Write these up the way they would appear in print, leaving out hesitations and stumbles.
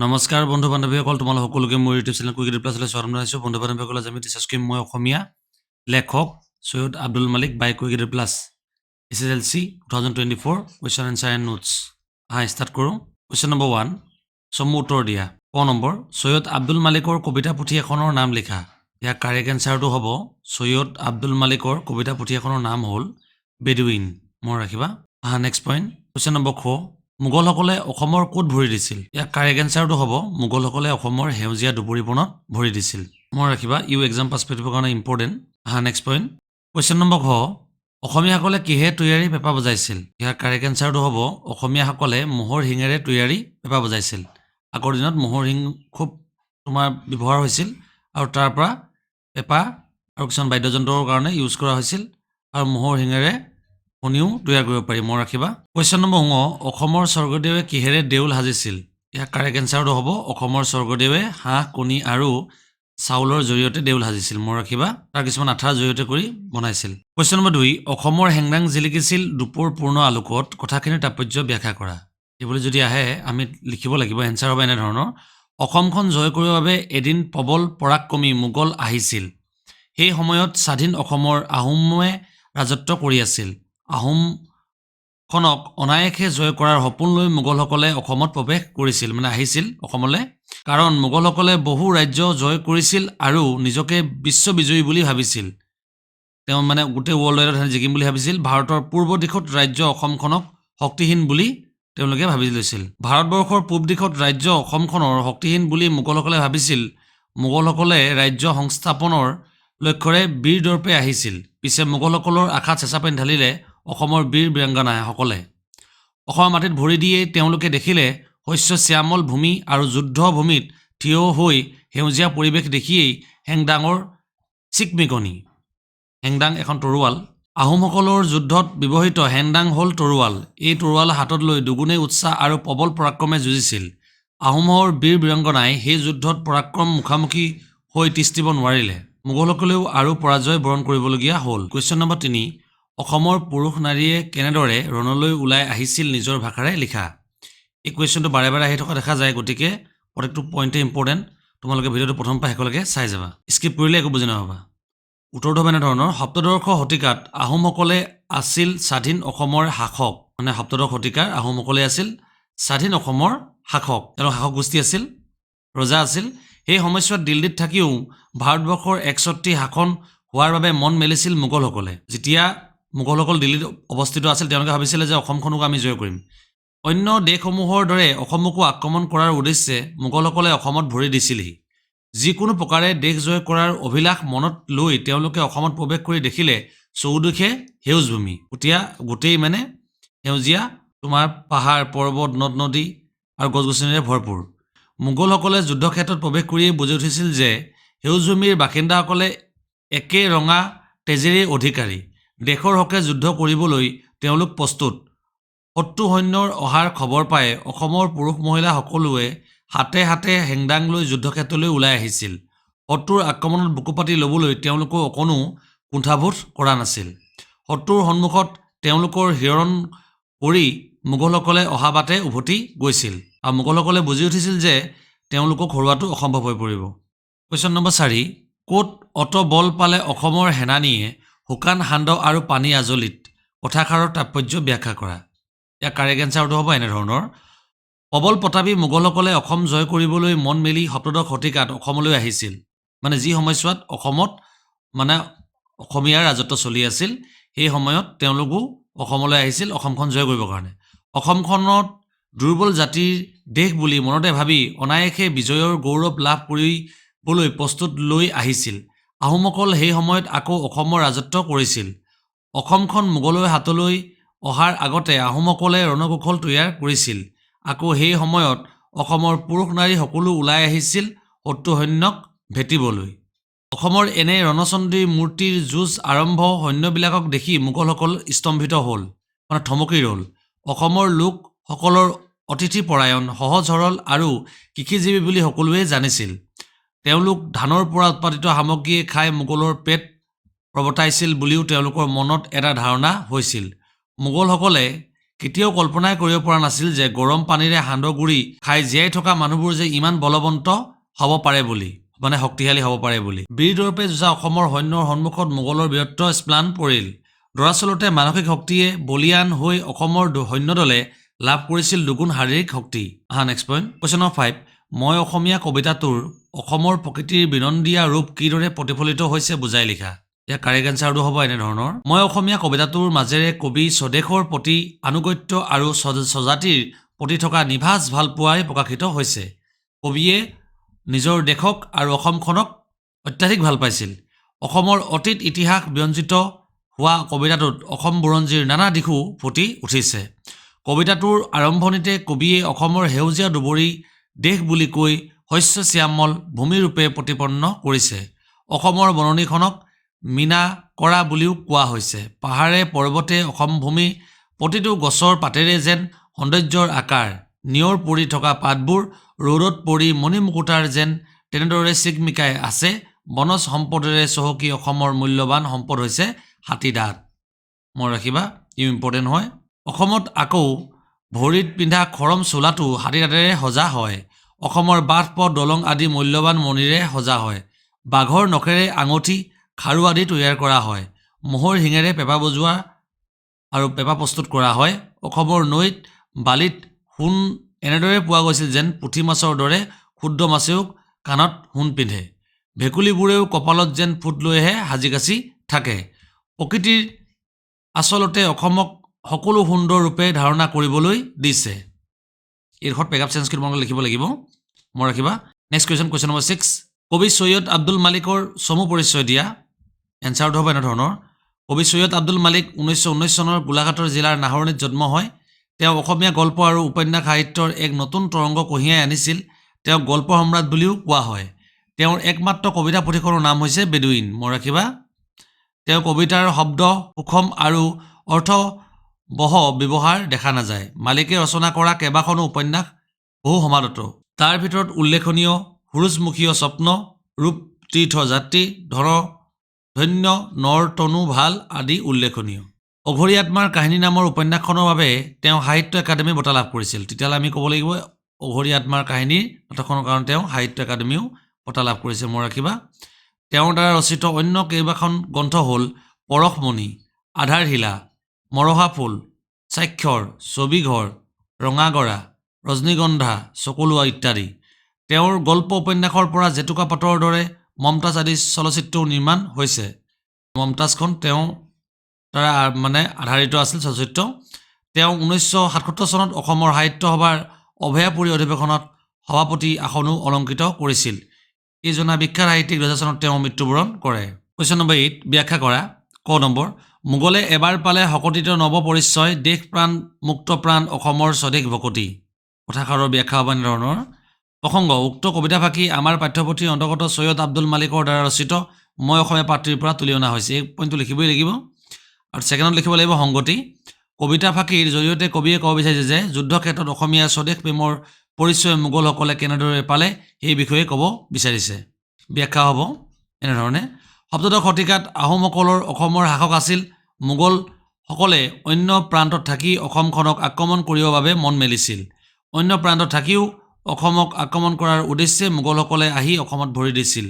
নমস্কাৰ বন্ধু বান্ধৱীসকল তোমালোক সকলোকে মোৰ ইউটিউব চেনেল কুইক প্লাছলৈ স্বাগতম জনাইছোঁ বন্ধু বান্ধৱীসকল আজি আমি ডিছকাছ কৰিম মই অসমীয়া লেখক Syed Abdul Malik by quick plus HSLC 2024 question answer and notes start কৰোঁ কুৱেশ্যন নম্বৰ 1 চমু উত্তৰ দিয়া ক নম্বৰ সৈয়দ আব্দুল মালিকৰ কবিতা পুথি এখনৰ নাম লিখা ইয়াৰ কাৰেক্ট এনচাৰটো হ'ব সৈয়দ আব্দুল মালিকৰ কবিতা পুথি এখনৰ নাম হ'ল বেডুইন মনত ৰাখিবা নেক্সট পইণ্ট কুৱেশ্যন নম্বৰ খ মোগলসকলে অসমৰ ক'ত ভৰি দিছিল ইয়াৰ কাৰেক্ট এনচাৰটো হ'ব মোগলসকলে অসমৰ হেউজীয়া দুপৰীবনত ভৰি দিছিল মনত ৰাখিবা ইউ এক্সাম পাৰ্সপেক্টিভৰ কাৰণে important next point question number ঘ অসমীয়াসকলে কিহে তৈয়াৰী পেঁপা বজাইছিল ইয়াৰ কাৰেক্ট এনচাৰটো হ'ব অসমীয়াসকলে মহৰ শিঙেৰে তৈয়াৰী পেঁপা বজাইছিল আগৰ দিনত মহৰ শিং খুব তোমাৰ ব্যৱহাৰ হৈছিল আৰু তাৰ পৰা পেঁপা আৰু কিছুমান বাদ্যযন্ত্ৰৰ কাৰণে ইউজ কৰা হৈছিল আৰু মহৰ শিঙেৰে কণীও তৈয়াৰ কৰিব পাৰি মনত ৰাখিবা কুৱেশ্যন নম্বৰ ঙ অসমৰ স্বৰ্গদেৱে কিহেৰে দেউল সাজিছিল ইয়াৰ কাৰেক্ট এনচাৰটো হ'ব অসমৰ স্বৰ্গদেৱে হাঁহ কণী আৰু চাউলৰ জৰিয়তে দেউল সাজিছিল মনত ৰাখিবা তাৰ কিছুমান আঠাৰ জৰিয়তে কৰি বনাইছিল কুৱেশ্যন নম্বৰ 2 অসমৰ হেংদাং জিলিকিছিল দুপৰ পূৰ্ণ আলোকত কথাখিনিৰ তাৎপৰ্য ব্যাখ্যা কৰা এইবুলি যদি আহে আমি লিখিব লাগিব এনচাৰ হ'ব এনে ধৰণৰ অসমখন জয় কৰিবৰ বাবে এদিন প্ৰবল পৰাক্ৰমী মোগল আহিছিল সেই সময়ত স্বাধীন অসমৰ আহোমে ৰাজত্ব কৰি আছিল আহোমখনক অনায়াসে জয় কৰাৰ সপোন লৈ মোগলসকলে অসমত প্ৰৱেশ কৰিছিল মানে আহিছিল অসমলৈ কাৰণ মোগলসকলে বহু ৰাজ্য জয় কৰিছিল আৰু নিজকে বিশ্ববিজয়ী বুলি ভাবিছিল তেওঁ মানে গোটেই ৱৰ্ল্ডত জিকিম বুলি ভাবিছিল ভাৰতৰ পূৰ্ব দিশত ৰাজ্য অসমখনক শক্তিহীন বুলি তেওঁলোকে ভাবি লৈছিল ভাৰতবৰ্ষৰ পূব দিশত ৰাজ্য অসমখনৰ শক্তিহীন বুলি মোগলসকলে ভাবিছিল মোগলসকলে ৰাজ্য সংস্থাপনৰ লক্ষ্যৰে বীৰ দৰ্পে আহিছিল পিছে মোগলসকলৰ আশাত চেঁচা পানী ঢালিলে অসমৰ বীৰ বীৰাংগনাসকলে অসমৰ মাটিত ভৰি দিয়ে তেওঁলোকে দেখিলে শস্য শ্যামল ভূমি আৰু যুদ্ধ ভূমিত থিয় হৈ সেউজীয়া পৰিৱেশ দেখিয়েই হেংদাঙৰ চিকমিকনি হেংদাং এখন তৰোৱাল আহোমসকলৰ যুদ্ধত ব্যৱহৃত হেংদাং হ'ল তৰোৱাল এই তৰোৱাল হাতত লৈ দুগুণে উৎসাহ আৰু প্ৰবল পৰাক্ৰমে যুঁজিছিল আহোমৰ বীৰ বীৰাংগনাই সেই যুদ্ধত পৰাক্ৰম মুখামুখি হৈ তিষ্ঠিব নোৱাৰিলে মোগলসকলেও আৰু পৰাজয় বৰণ কৰিবলগীয়া হ'ল কুৱেশ্যন নম্বৰ 3 অসমৰ পুৰুষ নাৰীয়ে কেনেদৰে ৰণলৈ ওলাই আহিছিল নিজৰ ভাষাৰে লিখা এই কুৱেশ্যনটো বাৰে বাৰে আহি থকা দেখা যায় গতিকে প্ৰত্যেকটো পইণ্টে ইম্পৰ্টেণ্ট তোমালোকে ভিডিঅ'টো প্ৰথম পৰা শেষলৈকে চাই যাবা স্কিপ কৰিলে একো বুজি নাপাবা উত্তৰটো হ'ব এনেধৰণৰ সপ্তদশ শতিকাত আহোমসকলে আছিল স্বাধীন অসমৰ শাসক মানে সপ্তদশ শতিকাৰ আহোমসকলে আছিল স্বাধীন অসমৰ শাসক তেওঁলোক শাসক গোষ্ঠী আছিল ৰজা আছিল সেই সময়ছোৱাত দিল্লীত থাকিও ভাৰতবৰ্ষৰ একছত্ৰী শাসন হোৱাৰ বাবে মন মেলিছিল মোগলসকলে যেতিয়া মোগলসকল দিল্লীত অৱস্থিত আছিল তেওঁলোকে ভাবিছিলে যে অসমখনক আমি জয় কৰিম অন্য দেশসমূহৰ দৰে অসমকো আক্ৰমণ কৰাৰ উদ্দেশ্যে মোগলসকলে অসমত ভৰি দিছিলহি যিকোনো প্ৰকাৰে দেশ জয় কৰাৰ অভিলাষ মনত লৈ তেওঁলোকে অসমত প্ৰৱেশ কৰি দেখিলে চৌদিশে সেউজ ভূমি এতিয়া গোটেই মানে সেউজীয়া তোমাৰ পাহাৰ পৰ্বত নদ নদী আৰু গছ গছনিৰে ভৰপূৰ মোগলসকলে যুদ্ধক্ষেত্ৰত প্ৰৱেশ কৰিয়েই বুজি উঠিছিল যে সেউজ ভূমিৰ বাসিন্দাসকলে একে ৰঙা তেজেৰে অধিকাৰী দেশৰ হকে যুদ্ধ কৰিবলৈ তেওঁলোক প্ৰস্তুত শত্ৰু সৈন্যৰ অহাৰ খবৰ পাই অসমৰ পুৰুষ মহিলা সকলোৱে হাতে হাতে হেংদাং লৈ যুদ্ধক্ষেত্ৰলৈ ওলাই আহিছিল শত্ৰুৰ আক্ৰমণত বুকু পাতি ল'বলৈ তেওঁলোকো অকণো কুণ্ঠাবোধ কৰা নাছিল শত্ৰুৰ সন্মুখত তেওঁলোকৰ শিৰণ কৰি মোগলসকলে অহা বাটে উভতি গৈছিল আৰু মোগলসকলে বুজি উঠিছিল যে তেওঁলোকক হৰুৱাটো অসম্ভৱ হৈ পৰিব কুৱেশ্যন নম্বৰ 4 ক'ত অত বল পালে অসমৰ সেনানীয়ে শুকান সান্দ আৰু পানী আজলিত কথাষাৰৰ তাৎপৰ্য ব্যাখ্যা কৰা ইয়াৰ কাৰেক্ট এনচাৰটো হ'ব এনেধৰণৰ প্ৰবল প্ৰতাপী মোগলসকলে অসম জয় কৰিবলৈ মন মেলি সপ্তদশ শতিকাত অসমলৈ আহিছিল মানে যি সময়ছোৱাত অসমত মানে অসমীয়াৰ ৰাজত্ব চলি আছিল সেই সময়ত তেওঁলোকো অসমলৈ আহিছিল অসমখন জয় কৰিবৰ কাৰণে অসমখনত দুৰ্বল জাতিৰ দেশ বুলি মনতে ভাবি অনায়াসে বিজয়ৰ গৌৰৱ লাভ কৰিবলৈ প্ৰস্তুত লৈ আহিছিল আহোমসকল সেই সময়ত আকৌ অসমৰ ৰাজত্ব কৰিছিল অসমখন মোগলৰ হাতলৈ অহাৰ আগতে আহোমসকলে ৰণকৌশল তৈয়াৰ কৰিছিল আকৌ সেই সময়ত অসমৰ পুৰুষ নাৰী সকলো ওলাই আহিছিল শত্ৰু সৈন্যক ভেটিবলৈ অসমৰ এনে ৰণচণ্ডীৰ মূৰ্তিৰ যুঁজ আৰম্ভ সৈন্যবিলাকক দেখি মোগলসকল স্তম্ভিত হ'ল মানে থমকি ৰ'ল অসমৰ লোকসকলৰ অতিথি পৰায়ণ সহজ সৰল আৰু কৃষিজীৱী বুলি সকলোৱে জানিছিল তেওঁলোক ধানৰ পৰা উৎপাদিত সামগ্ৰীয়ে খাই মোগলৰ পেট প্ৰৱৰ্তাইছিল বুলিও তেওঁলোকৰ মনত এটা ধাৰণা হৈছিল মোগলসকলে কেতিয়াও কল্পনাই কৰিব পৰা নাছিল যে গৰম পানীৰে সান্দহগুৰি খাই জীয়াই থকা মানুহবোৰ যে ইমান বলৱন্ত হ'ব পাৰে বুলি, মানে শক্তিশালী হ'ব পাৰে বুলি। বীৰদৰ্পে যুঁজা অসমৰ সৈন্যৰ সন্মুখত মোগলৰ বীৰত্ব স্প্লান পৰিল। দৰাচলতে মানসিক শক্তিয়ে বলিয়ান হৈ অসমৰ সৈন্যদলে লাভ কৰিছিল দুগুণ শাৰীৰিক শক্তি। নেক্সট পইণ্ট, কুৱেশ্যন নম্বৰ 5, মই অসমীয়া কবিতাটোৰ অসমৰ প্ৰকৃতিৰ বিনন্দীয়া ৰূপ কিদৰে প্ৰতিফলিত হৈছে বুজাই লিখা। ইয়াৰ কাৰেক্ট এনচাৰটো হ'ব এনেধৰণৰ, মই অসমীয়া কবিতাটোৰ মাজেৰে কবি স্বদেশৰ প্ৰতি আনুগত্য আৰু স্বজাতিৰ প্ৰতি থকা নিভাঁজ ভালপোৱাই প্ৰকাশিত হৈছে। কবিয়ে নিজৰ দেশক আৰু অসমখনক অত্যাধিক ভাল পাইছিল। অসমৰ অতীত ইতিহাস ব্যঞ্জিত হোৱা কবিতাটোত অসম বুৰঞ্জীৰ নানা দিশো ফুটি উঠিছে। কবিতাটোৰ আৰম্ভণিতে কবিয়ে অসমৰ সেউজীয়া দুবৰি দেশ বুলি কৈ শস্য শ্যামল ভূমিৰূপে প্ৰতিপন্ন কৰিছে। অসমৰ বননিখনক মীনা কৰা বুলিও কোৱা হৈছে। পাহাৰে পৰ্বতে অসম ভূমি প্ৰতিটো গছৰ পাতেৰে যেন সৌন্দৰ্যৰ আকাৰ, নিয়ৰ পৰি থকা পাতবোৰ ৰ'দত পৰি মণিমুকুতাৰ যেন তেনেদৰে চিকমিকাই আছে। বনজ সম্পদেৰে চহকী অসমৰ মূল্যৱান সম্পদ হৈছে হাতীদাঁত। মনত ৰাখিবা, ই ইম্পৰ্টেণ্ট হয়। অসমত আকৌ ভৰিত পিন্ধা খৰম চোলাটো হাতীদাঁতেৰে সজা হয়। অসমৰ বাট পথ দলং আদি মূল্যৱান মণিৰে সজা হয়। বাঘৰ নখেৰে আঙুঠি খাৰু আদি তৈয়াৰ কৰা হয়। ম'হৰ শিঙেৰে পেঁপা বজোৱা আৰু পেঁপা প্ৰস্তুত কৰা হয়। অসমৰ নৈত বালিত সোণ এনেদৰে পোৱা গৈছিল যেন পুঠি মাছৰ দৰে ক্ষুদ্ৰ মাছেও কাণত সোণ পিন্ধে। ভেকুলীবোৰেও কপালত যেন ফুট লৈহে সাজি কাচি থাকে। প্ৰকৃতিৰ আচলতে অসমক সকলো সুন্দৰ ৰূপে ধাৰণা কৰিবলৈ দিছে। এইডোখৰত পেকআপ চেঞ্জ কৰি তোমালোকে লিখিব লাগিব, মনত ৰাখিবা। নেক্সট কুৱেশ্যন, কুৱেশ্যন নম্বৰ 6, কবি সৈয়দ আব্দুল মালিকৰ চমু পৰিচয় দিয়া। এনচাৰটো হ'ব এনেধৰণৰ, কবি সৈয়দ আব্দুল মালিক 1919 চনৰ গোলাঘাটৰ জিলাৰ নাহৰণিত জন্ম হয়। তেওঁ অসমীয়া গল্প আৰু উপন্যাস সাহিত্যৰ এক নতুন তৰংগ কঢ়িয়াই আনিছিল। তেওঁক গল্প সম্ৰাট বুলিও কোৱা হয়। তেওঁৰ একমাত্ৰ কবিতা পুথিখনৰ নাম হৈছে বেদুইন। মনত ৰাখিবা। তেওঁ কবিতাৰ শব্দ সুষম আৰু অৰ্থবহ ব্যৱহাৰ দেখা নাযায়। মালিকে ৰচনা কৰা কেইবাখনো উপন্যাস বহু সমাদত। তাৰ ভিতৰত উল্লেখনীয় সুৰুজমুখীয় স্বপ্ন, ৰূপ তীৰ্থ যাত্ৰী, ধন্য নৰ তনু ভাল আদি উল্লেখনীয়। অঘৰী আত্মাৰ কাহিনী নামৰ উপন্যাসখনৰ বাবে তেওঁ সাহিত্য একাডেমী বঁটা লাভ কৰিছিল। তেতিয়াহ'লে আমি ক'ব লাগিব অঘৰী আত্মাৰ কাহিনীৰ নাটকখনৰ কাৰণে তেওঁ সাহিত্য একাডেমীও বঁটা লাভ কৰিছে। মনত ৰাখিবা। তেওঁৰ দ্বাৰা ৰচিত অন্য কেইবাখন গ্ৰন্থ হ'ল পৰশমণি, আধাৰশিলা, মৰহা ফুল, স্বাক্ষৰ, ছবিঘৰ, ৰঙাগৰা, ৰজনীগন্ধা, চকুলোৱা ইত্যাদি। তেওঁৰ গল্প উপন্যাসৰ পৰা জেতুকা পাতৰ দৰে মমতাজ আদি চলচ্চিত্ৰও নিৰ্মাণ হৈছে। মমতাজখন তেওঁ দ্বাৰা আধাৰিত আছিল চলচ্চিত্ৰ। তেওঁ 1977 চনত অসমৰ সাহিত্য সভাৰ অভয়াপুৰী অধিৱেশনত সভাপতি আসনো অলংকৃত কৰিছিল। এই জনা বিখ্যাত সাহিত্যিক 2000 চনত তেওঁ মৃত্যুবৰণ কৰে। কুৱেশ্যন নম্বৰ 8, ব্যাখ্যা কৰা। ক নম্বৰ, মোগলে এবাৰ পালে শকতিত নৱ পৰিচয়, দেশ প্ৰাণ মুক্ত প্ৰাণ অসমৰ স্বদেশ ভকতি। কথাষাৰৰ ব্যাখ্যা হ'ব এনেধৰণৰ, প্ৰসংগ, উক্ত কবিতাফাঁকি আমাৰ পাঠ্যপুথিৰ অন্তৰ্গত সৈয়দ আব্দুল মালিকৰ দ্বাৰা ৰচিত মই অসমীয়া পাত্ৰীৰ পৰা তুলি অনা হৈছে। এই পইণ্টটো লিখিবই লাগিব। আৰু ছেকেণ্ডত লিখিব লাগিব সংগতি। কবিতাফাঁকিৰ জৰিয়তে কবিয়ে ক'ব বিচাৰিছে যে যুদ্ধক্ষেত্ৰত অসমীয়া স্বদেশ প্ৰেমৰ পৰিচয় মোগলসকলে কেনেদৰে পালে সেই বিষয়ে ক'ব বিচাৰিছে। ব্যাখ্যা হ'ব এনেধৰণে, সপ্তদশ শতিকাত আহোমসকলৰ অসমৰ শাসক আছিল। মোগলসকলে অন্য প্ৰান্তত থাকি অসমখনক আক্ৰমণ কৰিবৰ বাবে মন মেলিছিল। অন্য প্ৰান্তত থাকিও অসমক আক্ৰমণ কৰাৰ উদ্দেশ্যে মোগলসকলে আহি অসমত ভৰি দিছিল।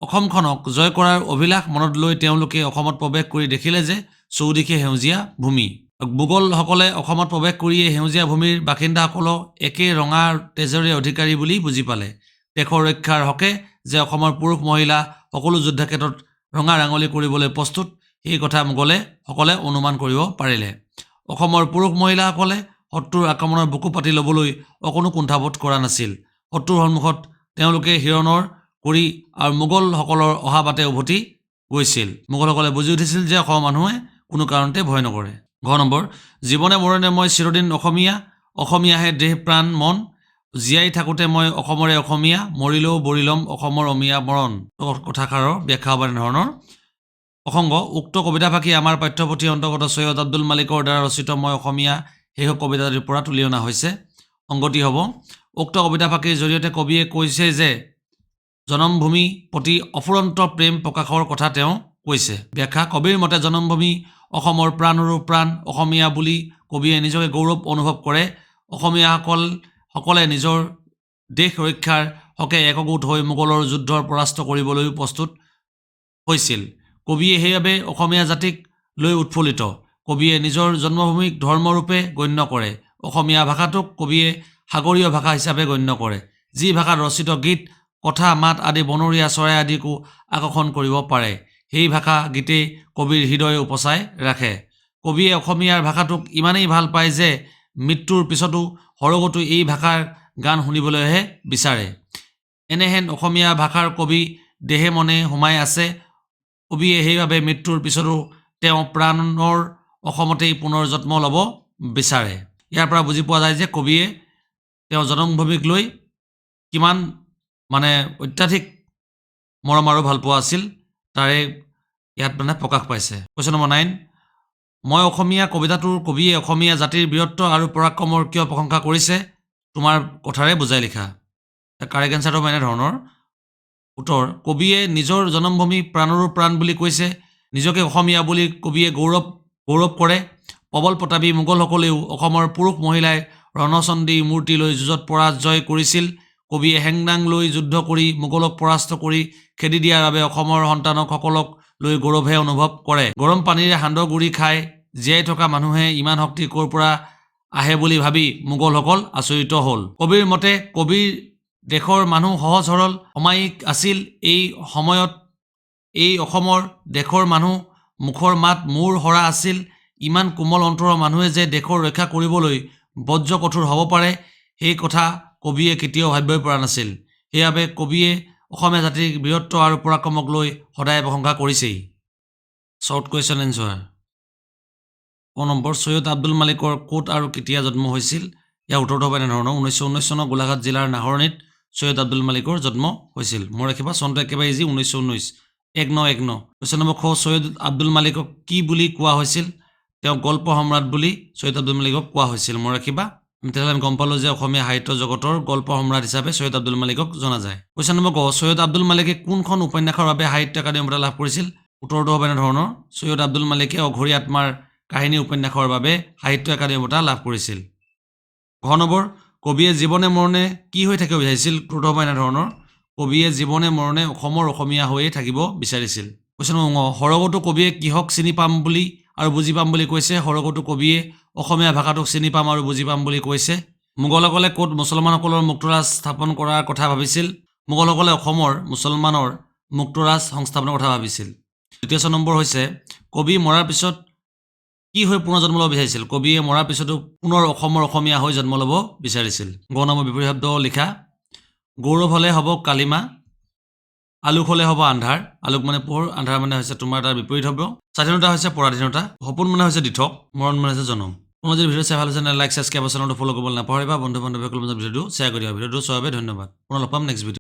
অসমখনক জয় কৰাৰ অভিলাষ মনত লৈ তেওঁলোকে অসমত প্ৰৱেশ কৰি দেখিলে যে চৌদিশে সেউজীয়া ভূমি। মোগলসকলে অসমত প্ৰৱেশ কৰিয়ে সেউজীয়া ভূমিৰ বাসিন্দাসকলক একে ৰঙা তেজৰে অধিকাৰী বুলি বুজি পালে। দেশৰ ৰক্ষাৰ হকে যে অসমৰ পুৰুষ মহিলা সকলো যুদ্ধক্ষেত্ৰত ৰঙা ৰাঙলী কৰিবলৈ প্ৰস্তুত, সেই কথা মোগলসকলে অনুমান কৰিব পাৰিলে। অসমৰ পুৰুষ মহিলাসকলে শত্ৰুৰ আক্ৰমণৰ বুকু পাতি ল'বলৈ অকণো কুণ্ঠাবোধ কৰা নাছিল। শত্ৰুৰ সন্মুখত তেওঁলোকে শিৰণৰ কৰি আৰু মোগলসকলৰ অহা বাটে উভতি গৈছিল। মোগলসকলে বুজি উঠিছিল যে অসমৰ মানুহে কোনো কাৰণতে ভয় নকৰে। ঘ নম্বৰ, জীৱনে মৰণে মই চিৰদিন অসমীয়া, অসমীয়াহে দেহ প্ৰাণ মন, জীয়াই থাকোঁতে মই অসমৰে অসমীয়া, মৰিলেও বৰি ল'ম অসমৰ অমীয়া মৰণ। কথাষাৰৰ ব্যাখ্যা হ'ব এনেধৰণৰ, প্ৰসংগ, উক্ত কবিতাফাঁকি আমাৰ পাঠ্যপুথিৰ অন্তৰ্গত সৈয়দ আব্দুল মালিকৰ দ্বাৰা ৰচিত মই অসমীয়া সেই কবিতাটিৰ পৰা তুলি অনা হৈছে। সংগতি হ'ব, উক্ত কবিতাফাঁকিৰ জৰিয়তে কবিয়ে কৈছে যে জনমভূমি প্ৰতি অফুৰন্ত প্ৰেম প্ৰকাশৰ কথা তেওঁ কৈছে। ব্যাখ্যা, কবিৰ মতে জনমভূমি অসমৰ প্ৰাণৰো প্ৰাণ অসমীয়া বুলি কবিয়ে নিজকে গৌৰৱ অনুভৱ কৰে অসমীয়াসকলে নিজৰ দেশ ৰক্ষাৰ হকে একগোট হৈ মোগলৰ যুদ্ধৰ পৰাস্ত কৰিবলৈও প্ৰস্তুত হৈছিল কবিয়ে সেইবাবে অসমীয়া জাতিক লৈ উৎফুল্লিত কবিয়ে নিজৰ জন্মভূমিক ধৰ্মৰূপে গণ্য কৰে অসমীয়া ভাষাটোক কবিয়ে সাগৰীয় ভাষা হিচাপে গণ্য কৰে যি ভাষাত ৰচিত গীত কথা মাত আদি বনৰীয়া চৰাই আদিকো আকৰ্ষণ কৰিব পাৰে সেই ভাষা গীতে কবিৰ হৃদয় উপচাই ৰাখে কবিয়ে অসমীয়াৰ ভাষাটোক ইমানেই ভাল পায় যে মৃত্যুৰ পিছতো সৰগতো এই ভাষাৰ গান শুনিবলৈহে বিচাৰে এনেহেন অসমীয়া ভাষাৰ কবি দেহে মনে সোমাই আছে কবিয়ে সেইবাবে মৃত্যুৰ পিছতো তেওঁ প্ৰাণৰ অসমতেই পুনৰ জন্ম ল'ব বিচাৰে ইয়াৰ পৰা বুজি পোৱা যায় যে কবিয়ে তেওঁ জন্মভূমিক লৈ কিমান মানে অত্যাধিক মৰম আৰু ভাল পোৱা আছিল তাৰে ইয়াত মানে প্ৰকাশ পাইছে কোৱেশ্চন নম্বৰ 9 মই অসমীয়া কবিতাটোৰ কবিয়ে অসমীয়া জাতিৰ বীৰত্ব আৰু পৰাক্ৰমৰ কিয় প্ৰশংসা কৰিছে তোমাৰ কথাৰে বুজাই লিখা কাৰেক্ট এনসাৰটো মানে ধৰণৰ উত্তৰ কবিয়ে নিজৰ জন্মভূমি প্ৰাণৰো প্ৰাণ বুলি কৈছে নিজকে অসমীয়া বুলি কবিয়ে গৌৰৱ কৰে প্ৰবল প্ৰতাপী মোগলসকলেও অসমৰ পুৰুষ মহিলাই ৰণচণ্ডী মূৰ্তি লৈ যুঁজত পৰাজয় কৰিছিল কবিয়ে হেংদাং লৈ যুদ্ধ কৰি মোগলক পৰাস্ত কৰি খেদি দিয়াৰ বাবে অসমৰ সন্তানসকলক লৈ গৌৰৱহে অনুভৱ কৰে গৰম পানীৰে সান্দহ গুৰি খাই জীয়াই থকা মানুহে ইমান শক্তি ক'ৰ পৰা আহে বুলি ভাবি মোগলসকল আচৰিত হ'ল কবিৰ মতে কবিৰ দেশৰ মানুহ সহজ সৰল অমায়িক আছিল এই সময়ত এই অসমৰ দেশৰ মানুহ মুখৰ মাত মূৰ হৰা আছিল ইমান কোমল অন্তৰৰ মানুহে যে দেশৰ ৰক্ষা কৰিবলৈ বজ্ৰ কঠোৰ হ'ব পাৰে সেই কথা কবিয়ে কেতিয়াও ভাবিবই পৰা নাছিল সেইবাবে কবিয়ে অসমীয়া জাতিৰ বীৰত্ব আৰু পৰাক্ৰমক লৈ সদায় প্ৰশংসা কৰিছেই শৰ্ট কুৱেশ্যন এনসাৰ ক নম্বৰ সৈয়দ আব্দুল মালিকৰ ক'ত আৰু কেতিয়া জন্ম হৈছিল ইয়াৰ উত্তৰটো হ'ব এনেধৰণৰ 1919 চনৰ গোলাঘাট জিলাৰ নাহৰণিত সৈয়দ আব্দুল মালিকৰ জন্ম হৈছিল মই ৰাখিবা চনটো একেবাৰে ইজি 1919 1919 কুৱেশ্যন নম্বৰ খ সৈয়দ আব্দুল মালিকক কি বুলি কোৱা হৈছিল তেওঁ গল্প সম্ৰাট বুলি সৈয়দ আব্দুল মালিকক কোৱা হৈছিল মই ৰাখিবা তেতিয়াহ'লে আমি গম পালোঁ যে অসমীয়া সাহিত্য জগতৰ গল্প সম্ৰাট হিচাপে সৈয়দ আব্দুল মালিকক জনা যায় কুৱেশ্যন নম্বৰ গ সৈয়দ আব্দুল মালিকে কোনখন উপন্যাসৰ বাবে সাহিত্য একাডেমী বঁটা লাভ কৰিছিল উত্তৰটো হ'ব এনেধৰণৰ সৈয়দ আব্দুল মালিকে অঘৰী আত্মাৰ কাহিনী উপন্যাসৰ বাবে সাহিত্য একাডেমী বঁটা লাভ কৰিছিল ঘ নম্বৰ কবিয়ে জীৱনে মৰণে কি হৈ থাকিব বিচাৰিছিল উত্তৰটো হ'ব এনেধৰণৰ কবিয়ে জীৱনে মৰণে অসমৰ অসমীয়া হৈয়ে থাকিব বিচাৰিছিল কুৱেশ্যন নম্বৰ সৰগতো কবিয়ে কিহক চিনি পাম বুলি আৰু বুজি পাম বুলি কৈছে সৰগতো কবিয়ে অসমীয়া ভাষাটোক চিনি পাম আৰু বুজি পাম বুলি কৈছে মোগলসকলে ক'ত মুছলমানসকলৰ মুক্তৰাজ স্থাপন কৰাৰ কথা ভাবিছিল মোগলসকলে অসমৰ মুছলমানৰ মুক্তৰাজ সংস্থাপনৰ কথা ভাবিছিল দ্বিতীয় নম্বৰ হৈছে কবি মৰাৰ পিছত কি হৈ পুনৰ জন্ম ল'ব বিচাৰিছিল কবিয়ে মৰাৰ পিছতো পুনৰ অসমৰ অসমীয়া হৈ জন্ম ল'ব বিচাৰিছিল গ নম্বৰ বিপৰীত শব্দ লিখা গৌৰৱ হ'লে হ'ব কালিমা আলোক হ'লে হ'ব আন্ধাৰ আলোক মানে পোহৰ আন্ধাৰ মানে হৈছে তোমাৰ তাৰ বিপৰীত হ'ব স্বাধীনতা হৈছে পৰাধীনতা সপোন মানে হৈছে দিঠক মৰণ মানে হৈছে জনম তোমাৰ যদি ভিডিঅ' চাই ভাল হৈছে লাইক ছাবস্ক্ৰাইব চেনেলটো ফ'ল' কৰিবলৈ নাপাহৰিবা বন্ধু বান্ধৱীসকলৰ মাজত ভিডিঅ'টো শ্বেয়াৰ কৰি দিবা ভিডিঅ'টো চোৱাৰ বাবে ধন্যবাদ পুনৰ লগ পাম নেক্সট ভিডিঅ'